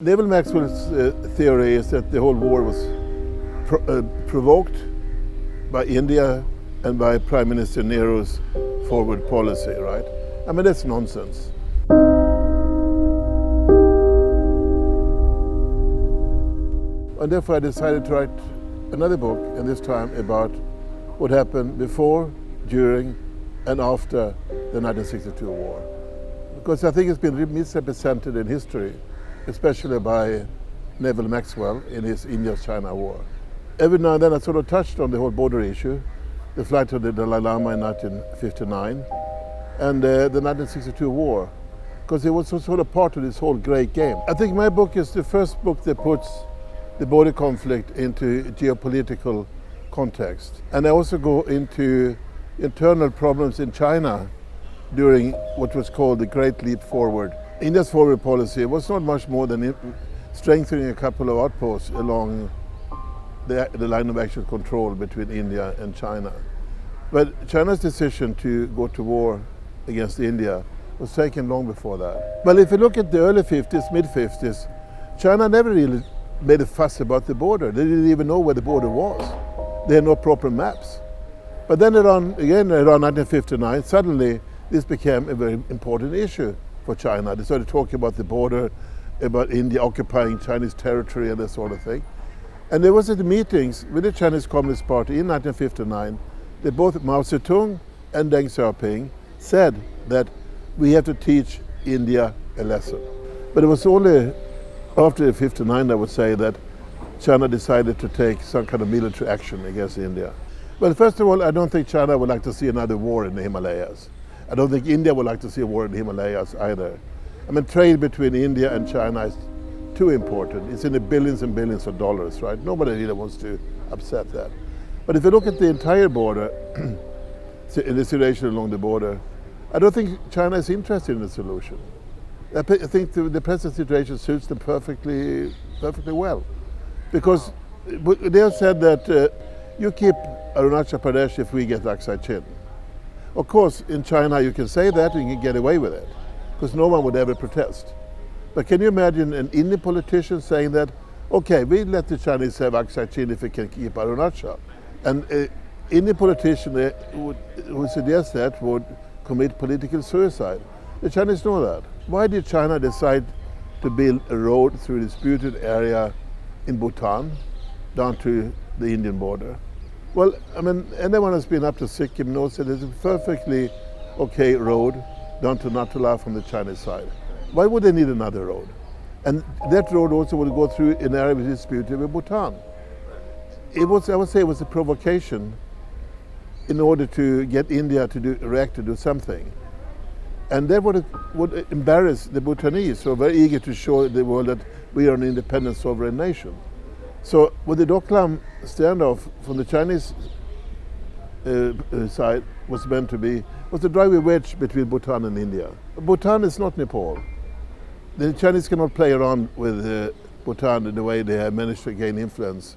Maxwell's theory is that the whole war was provoked by India and by Prime Minister Nehru's forward policy, right? I mean, that's nonsense. And therefore I decided to write another book, and this time about what happened before, during, and after the 1962 war. Because I think it's been misrepresented in history, especially by Maxwell in his India-China war. Every now and then I sort of touched on the whole border issue, the flight of the Dalai Lama in 1959, and the 1962 war, because it was sort of part of this whole great game. I think my book is the first book that puts the border conflict into geopolitical context. And I also go into internal problems in China during what was called the Great Leap Forward. India's forward policy was not much more than strengthening a couple of outposts along the line of actual control between India and China. But China's decision to go to war against India was taken long before that. Well, if you look at the early 50s, mid-50s, China never really made a fuss about the border. They didn't even know where the border was. They had no proper maps. But then around 1959, suddenly this became a very important issue for China. They started talking about the border, about India occupying Chinese territory and that sort of thing. And there was at the meetings with the Chinese Communist Party in 1959 that both Mao Zedong and Deng Xiaoping said that we have to teach India a lesson. But it was only after 1959, I would say, that China decided to take some kind of military action against India. Well, first of all, I don't think China would like to see another war in the Himalayas. I don't think India would like to see a war in the Himalayas either. I mean, trade between India and China is too important. It's in the billions and billions of dollars, right? Nobody really wants to upset that. But if you look at the entire border, in the situation along the border, I don't think China is interested in the solution. I think the present situation suits them perfectly well. Because they have said that you keep Arunachal Pradesh if we get Aksai Chin. Of course, in China you can say that and you can get away with it, because no one would ever protest. But can you imagine an Indian politician saying that, okay, we let the Chinese have Aksai Chin if we can keep Arunachal? And an Indian politician who suggests that would commit political suicide. The Chinese know that. Why did China decide to build a road through a disputed area in Bhutan down to the Indian border? Well, I mean, anyone who's been up to Sikkim knows that it's a perfectly okay road down to Natala from the Chinese side. Why would they need another road? And that road also would go through an area which is disputed with Bhutan. I would say it was a provocation in order to get India to react to do something. And that would embarrass the Bhutanese, who are very eager to show the world that we are an independent sovereign nation. So what the Doklam standoff from the Chinese side was meant to be was to drive a wedge between Bhutan and India. Bhutan is not Nepal. The Chinese cannot play around with Bhutan in the way they have managed to gain influence